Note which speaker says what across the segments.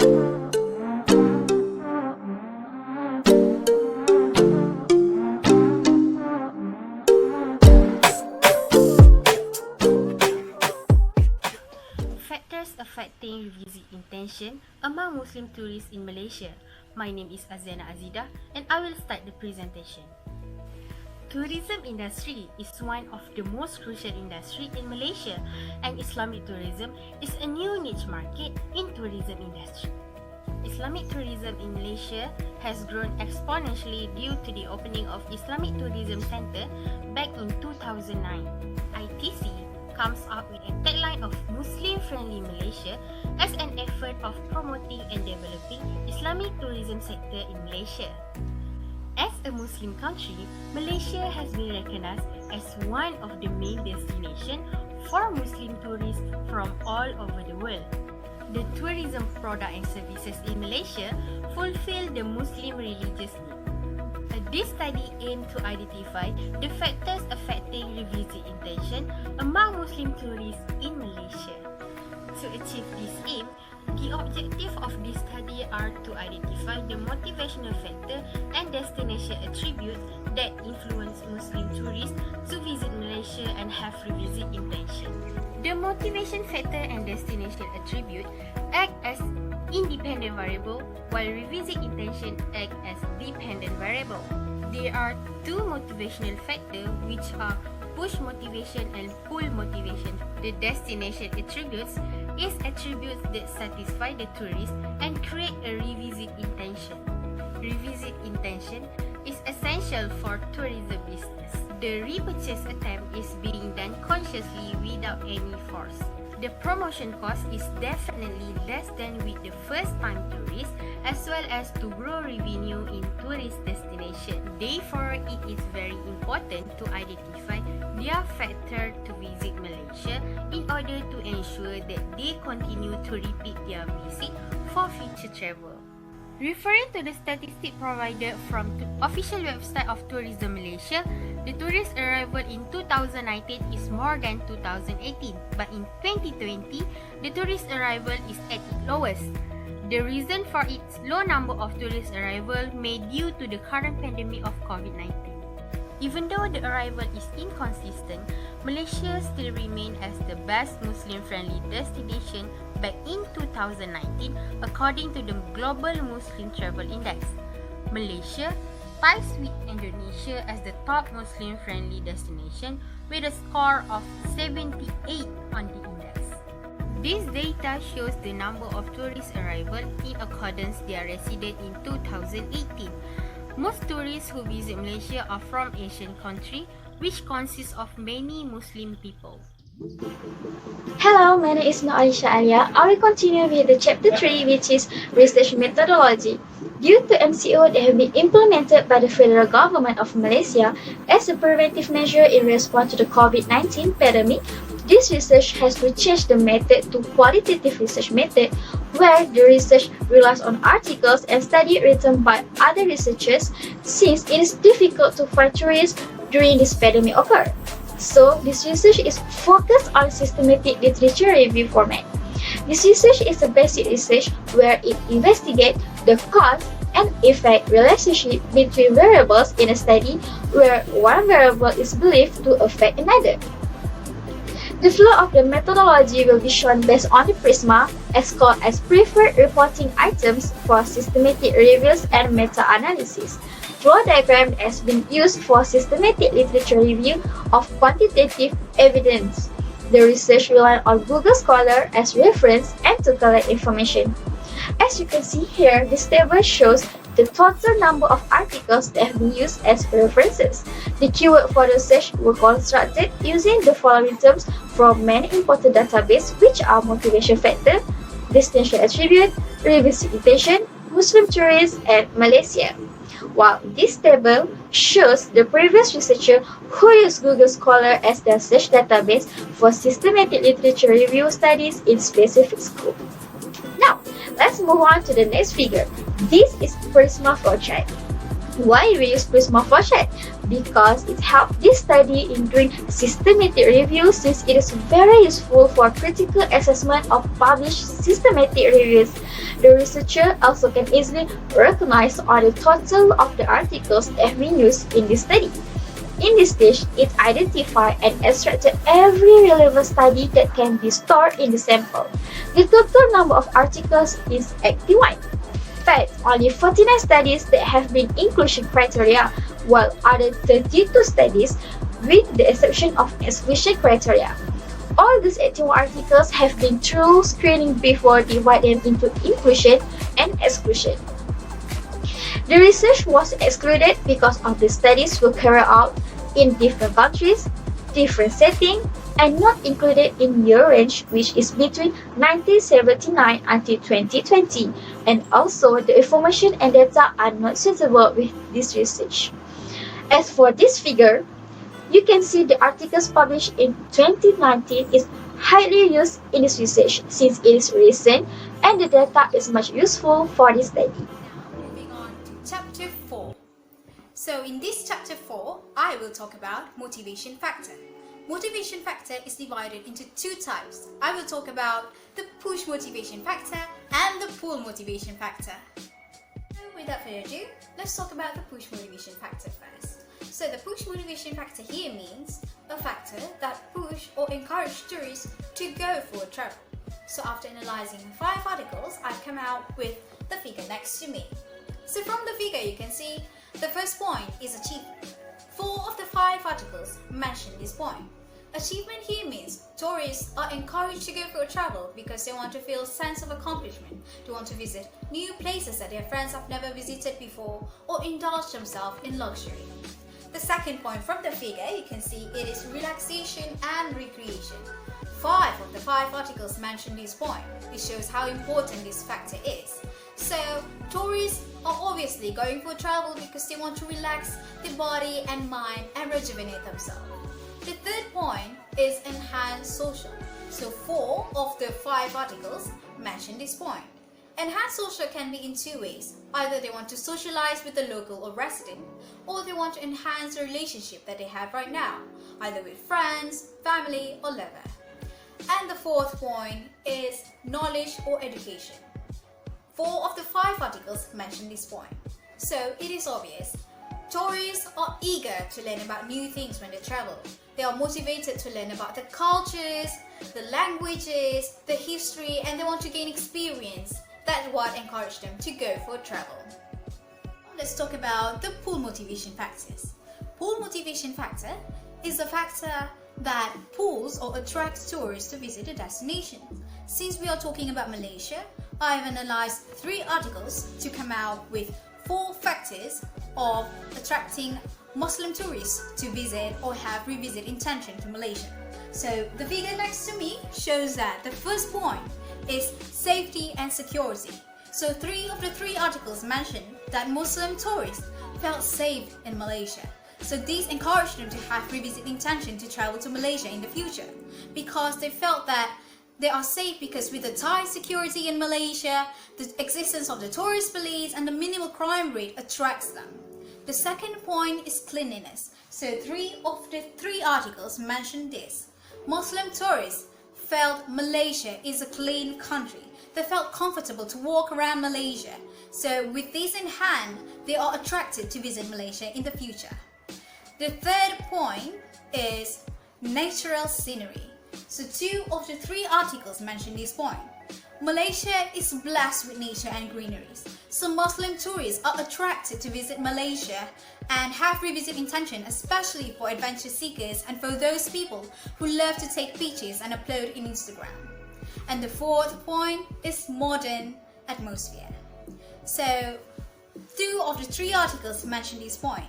Speaker 1: Factors affecting visit intention among Muslim tourists in Malaysia. My name is Azana Azida and I will start the presentation. Tourism industry is one of the most crucial industry in Malaysia, and Islamic tourism is a new niche market in tourism industry. Islamic tourism in Malaysia has grown exponentially due to the opening of Islamic Tourism Centre back in 2009. ITC comes up with a tagline of Muslim-friendly Malaysia as an effort of promoting and developing Islamic tourism sector in Malaysia. As a Muslim country, Malaysia has been recognized as one of the main destinations for Muslim tourists from all over the world. The tourism product and services in Malaysia fulfill the Muslim religious need. This study aimed to identify the factors affecting revisit intention among Muslim tourists in Malaysia. To achieve this aim, the objective of this study are to identify the motivational factor and destination attributes that influence Muslim tourists to visit Malaysia and have revisit intention. The motivation factor and destination attribute act as independent variable, while revisit intention act as dependent variable. There are two motivational factors, which are push motivation and pull motivation. The destination attributes is attributes that satisfy the tourist and create a revisit intention. Revisit intention is essential for tourism business. The repurchase attempt is being done consciously without any force. The promotion cost is definitely less than with the first-time tourists, as well as to grow revenue in tourist destination. Therefore, it is very important to identify their factor to visit Malaysia in order to ensure that they continue to repeat their visit for future travel. Referring to the statistic provided from the official website of Tourism Malaysia, the tourist arrival in 2019 is more than 2018, but in 2020, the tourist arrival is at its lowest. The reason for its low number of tourist arrival may due to the current pandemic of COVID-19. Even though the arrival is inconsistent, Malaysia still remains as the best Muslim-friendly destination back in 2019 according to the Global Muslim Travel Index. Malaysia ties with Indonesia as the top Muslim-friendly destination with a score of 78 on the index. This data shows the number of tourist arrivals in accordance their resident in 2018. Most tourists who visit Malaysia are from Asian countries, which consists of many Muslim people.
Speaker 2: Hello, my name is Aisha Arya. I will continue with the chapter 3, which is research methodology. Due to MCO that have been implemented by the federal government of Malaysia as a preventive measure in response to the COVID-19 pandemic, this research has to change the method to qualitative research method, where the research relies on articles and studies written by other researchers, since it is difficult to find tourists during this pandemic occur. So, this research is focused on systematic literature review format. This research is a basic research where it investigates the cause and effect relationship between variables in a study where one variable is believed to affect another. The flow of the methodology will be shown based on the prisma, as called as preferred reporting items for systematic reviews and meta-analysis. Flow diagram has been used for systematic literature review of quantitative evidence. The research relied on Google Scholar as reference and to collect information. As you can see here, this table shows the total number of articles that have been used as references. The keyword for the search were constructed using the following terms from many important databases, which are motivation factor, destination attribute, revisit intention, Muslim tourists, and Malaysia. While this table shows the previous researcher who used Google Scholar as their search database for systematic literature review studies in specific scope. Now, let's move on to the next figure. This is Prisma flowchart. Why we use Prisma flowchart? Because it helps this study in doing systematic review, since it is very useful for critical assessment of published systematic reviews. The researcher also can easily recognize all the total of the articles that have been used in this study. In this stage, it identified and extracted every relevant study that can be stored in the sample. The total number of articles is 81. But only 49 studies that have been inclusion criteria, while other 32 studies with the exception of exclusion criteria. All these 81 articles have been through screening before dividing them into inclusion and exclusion. The research was excluded because of the studies were carried out in different countries, different settings, and not included in year range, which is between 1979 until 2020, and also the information and data are not suitable with this research. As for this figure, you can see the articles published in 2019 is highly used in this research since it is recent and the data is much useful for this study.
Speaker 3: Moving on to chapter 4. So in this chapter 4, I will talk about motivation factor. Motivation factor is divided into two types. I will talk about the push motivation factor and the pull motivation factor. So without further ado, let's talk about the push motivation factor first. So the push motivation factor here means a factor that push or encourage tourists to go for a travel. So after analyzing 5 articles, I've come out with the figure next to me. So from the figure you can see the first point is achievement. 4 of the 5 articles mention this point. Achievement here means tourists are encouraged to go for a travel because they want to feel a sense of accomplishment, they want to visit new places that their friends have never visited before, or indulge themselves in luxury. The second point from the figure you can see it is relaxation and recreation. 5 of the 5 articles mention this point. It shows how important this factor is. So, tourists are obviously going for travel because they want to relax their body and mind and rejuvenate themselves. The third point is enhanced social. So 4 of the 5 articles mention this point. Enhanced social can be in 2 ways. Either they want to socialize with the local or resident, or they want to enhance the relationship that they have right now, either with friends, family, or lover. And the fourth point is knowledge or education. 4 of the 5 articles mention this point. So it is obvious. Tourists are eager to learn about new things when they travel. They are motivated to learn about the cultures, the languages, the history, and they want to gain experience. That's what encourages them to go for travel. Let's talk about the pull motivation factors. Pull motivation factor is a factor that pulls or attracts tourists to visit a destination. Since we are talking about Malaysia, I have analyzed 3 articles to come out with 4 factors of attracting Muslim tourists to visit or have revisit intention to Malaysia. So the figure next to me shows that the first point is safety and security. So 3 of the 3 articles mention that Muslim tourists felt safe in Malaysia. So these encouraged them to have revisit intention to travel to Malaysia in the future because they felt that they are safe because with the tight security in Malaysia, the existence of the tourist police and the minimal crime rate attracts them. The second point is cleanliness. So 3 of the 3 articles mention this. Muslim tourists felt Malaysia is a clean country. They felt comfortable to walk around Malaysia. So with this in hand, they are attracted to visit Malaysia in the future. The third point is natural scenery. So 2 of the 3 articles mention this point. Malaysia is blessed with nature and greeneries. So Muslim tourists are attracted to visit Malaysia and have revisit intention, especially for adventure seekers and for those people who love to take pictures and upload in Instagram. And the fourth point is modern atmosphere. So 2 of the 3 articles mention this point.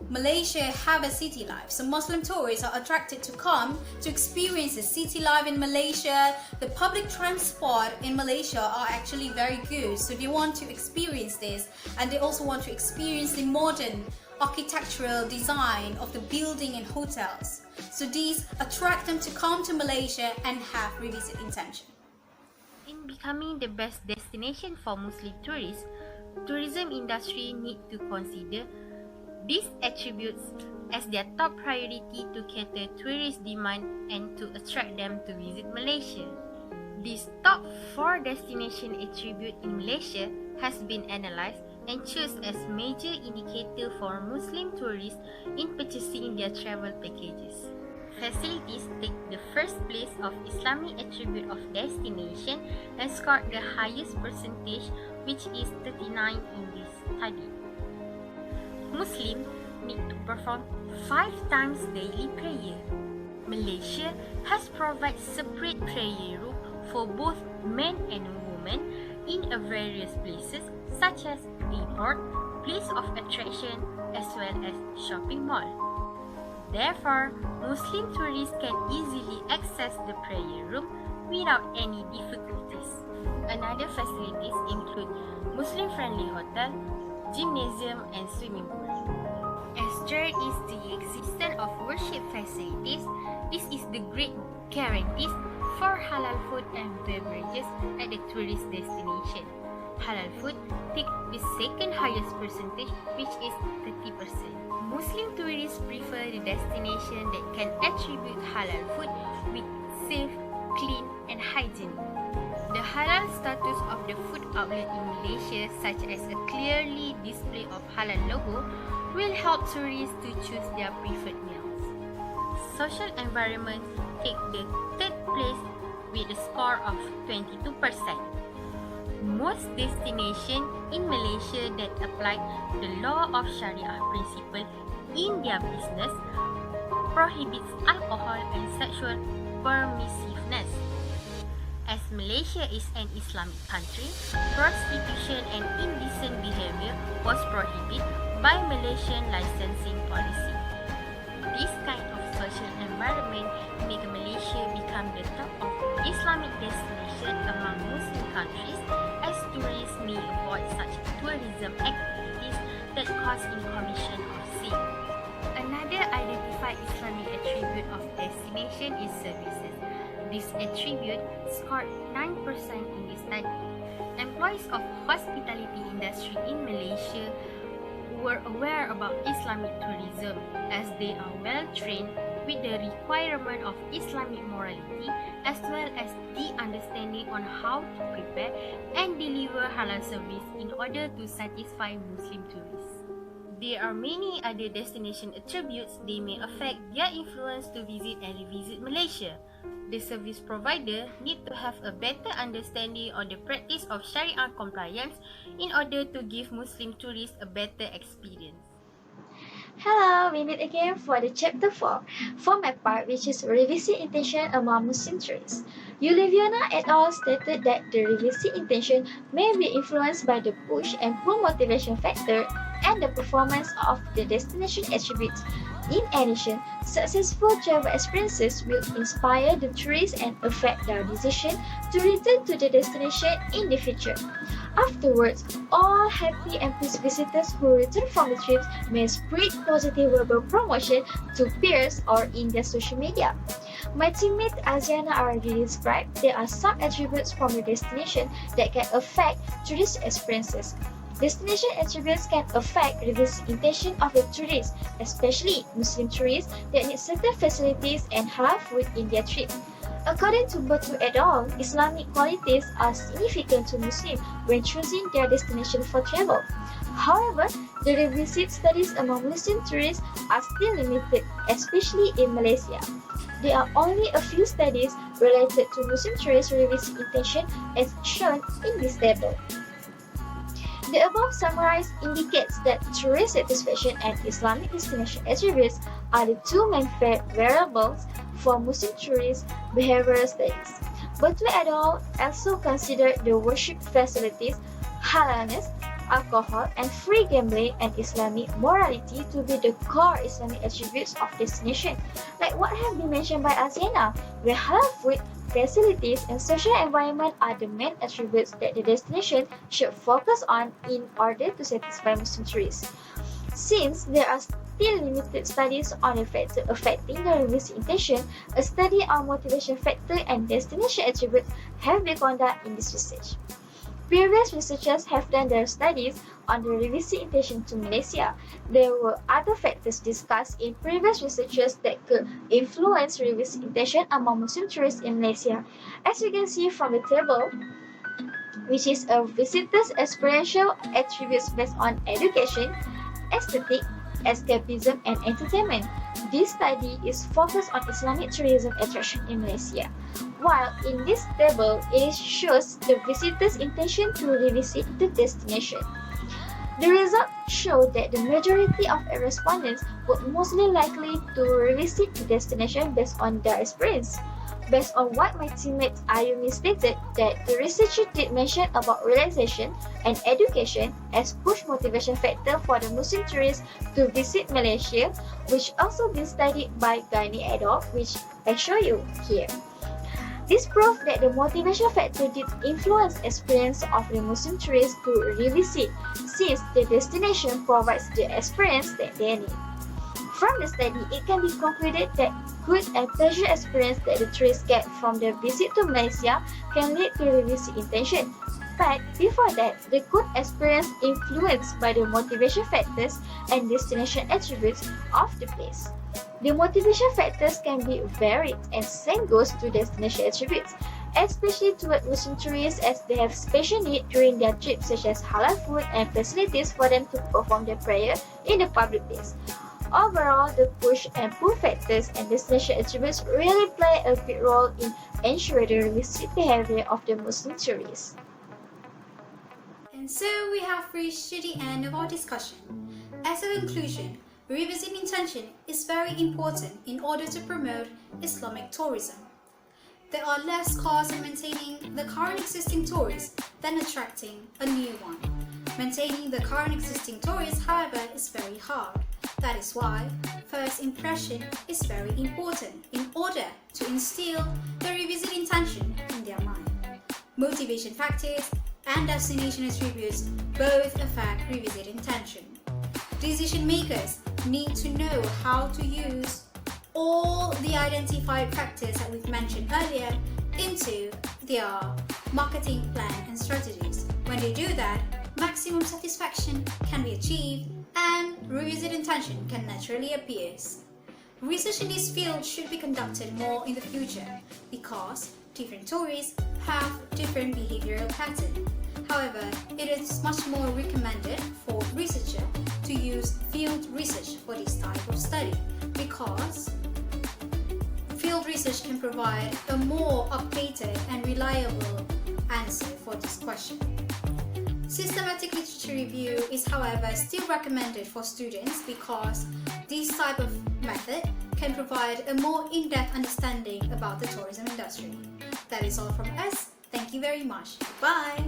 Speaker 3: Malaysia have a city life, so Muslim tourists are attracted to come to experience the city life in Malaysia. The public transport in Malaysia are actually very good, so they want to experience this, and they also want to experience the modern architectural design of the building and hotels. So these attract them to come to Malaysia and have revisit intention.
Speaker 1: In becoming the best destination for Muslim tourists, tourism industry need to consider these attributes as their top priority to cater tourist demand and to attract them to visit Malaysia. This top 4 destination attribute in Malaysia has been analysed and chosen as major indicator for Muslim tourists in purchasing their travel packages. Facilities take the first place of Islamic attribute of destination and scored the highest percentage, which is 39 in this study. Muslims need to perform 5 times daily prayer. Malaysia has provided separate prayer room for both men and women in various places such as airport, place of attraction, as well as shopping mall. Therefore, Muslim tourists can easily access the prayer room without any difficulties. Another facilities include Muslim-friendly hotel, gymnasium, and swimming pool. As there is the existence of worship facilities, this is the great guarantee for halal food and beverages at the tourist destination. Halal food take the second highest percentage, which is 30%. Muslim tourists prefer the destination that can attribute halal food with safe, clean, and hygienic. The halal status of the food outlet in Malaysia, such as a clearly display of halal logo, will help tourists to choose their preferred meals. Social environment take the third place with a score of 22%. Most destinations in Malaysia that apply the law of Sharia principle in their business prohibits alcohol and sexual permissiveness. As Malaysia is an Islamic country, prostitution and indecent behavior was prohibited by Malaysian licensing policy. This kind of social environment make Malaysia become the top of Islamic destination among Muslim countries, as tourists may avoid such tourism activities that cause in commission of sin. Another identified Islamic attribute of destination is services. This attribute scored 9% in this study. Employees of hospitality industry in Malaysia were aware about Islamic tourism, as they are well trained with the requirement of Islamic morality, as well as the understanding on how to prepare and deliver halal service in order to satisfy Muslim tourists. There are many other destination attributes they may affect their influence to visit and revisit Malaysia. The service provider need to have a better understanding on the practice of Sharia compliance in order to give Muslim tourists a better experience.
Speaker 2: Hello, we meet again for the chapter 4. For my part, which is revisit intention among Muslim tourists. Yuliviana et al. Stated that the revisit intention may be influenced by the push and pull motivation factor and the performance of the destination attributes. In addition, successful travel experiences will inspire the tourists and affect their decision to return to the destination in the future. Afterwards, all happy and pleased visitors who return from the trips may spread positive verbal promotion to peers or in their social media. My teammate Aziana already described there are some attributes from the destination that can affect tourist experiences. Destination attributes can affect the visit intention of the tourists, especially Muslim tourists that need certain facilities and halal food in their trip. According to thru et al., Islamic qualities are significant to Muslims when choosing their destination for travel. However, the revisit studies among Muslim tourists are still limited, especially in Malaysia. There are only a few studies related to Muslim tourist revisit intention as shown in this table. The above summarized indicates that tourist satisfaction and Islamic destination attributes are the two main variables for Muslim tourist behavioral studies. Thru et al. Also considered the worship facilities, halalness, alcohol, and free gambling and Islamic morality to be the core Islamic attributes of destination, like what has been mentioned by Aziana, where halal food, facilities, and social environment are the main attributes that the destination should focus on in order to satisfy Muslim tourists. Since there are still limited studies on the factor affecting the revisit intention, a study on motivation factor and destination attributes have been conducted in this research. Previous researchers have done their studies on the revisit intention to Malaysia. There were other factors discussed in previous researchers that could influence revisit intention among Muslim tourists in Malaysia. As you can see from the table, which is a visitor's experiential attributes based on education, aesthetic, escapism, and entertainment. This study is focused on Islamic tourism attraction in Malaysia. While in this table, it shows the visitor's intention to revisit the destination. The results show that the majority of respondents were mostly likely to revisit the destination based on their experience. Based on what my teammate Ayumi stated, that the researcher did mention about relaxation and education as push motivation factor for the Muslim tourists to visit Malaysia, which also been studied by Gaini et al., which I show you here. This proved that the motivation factor did influence experience of the Muslim tourists to revisit, since the destination provides the experience that they need. From the study, it can be concluded that good and pleasure experience that the tourists get from their visit to Malaysia can lead to revisit intention. But before that, the good experience influenced by the motivation factors and destination attributes of the place. The motivation factors can be varied, and same goes to destination attributes, especially toward Muslim tourists as they have special needs during their trip, such as halal food and facilities for them to perform their prayer in the public place. Overall, the push and pull factors and destination attributes really play a big role in ensuring the visit behavior of the Muslim tourists.
Speaker 3: And so we have reached to the end of our discussion. As a conclusion, revisit intention is very important in order to promote Islamic tourism. There are less costs in maintaining the current existing tourists than attracting a new one. Maintaining the current existing tourists, however, is very hard. That is why first impression is very important in order to instill the revisit intention in their mind. Motivation factors and destination attributes both affect revisit intention. Decision makers need to know how to use all the identified factors that we've mentioned earlier into their marketing plan and strategies. When they do that, maximum satisfaction can be achieved and revisit intention can naturally appear. Research in this field should be conducted more in the future because different tourists have different behavioral patterns. However, it is much more recommended for researchers to use field research for this type of study because field research can provide a more updated and reliable answer for this question. Systematic literature review is, however, still recommended for students because this type of method can provide a more in-depth understanding about the tourism industry. That is all from us. Thank you very much. Bye!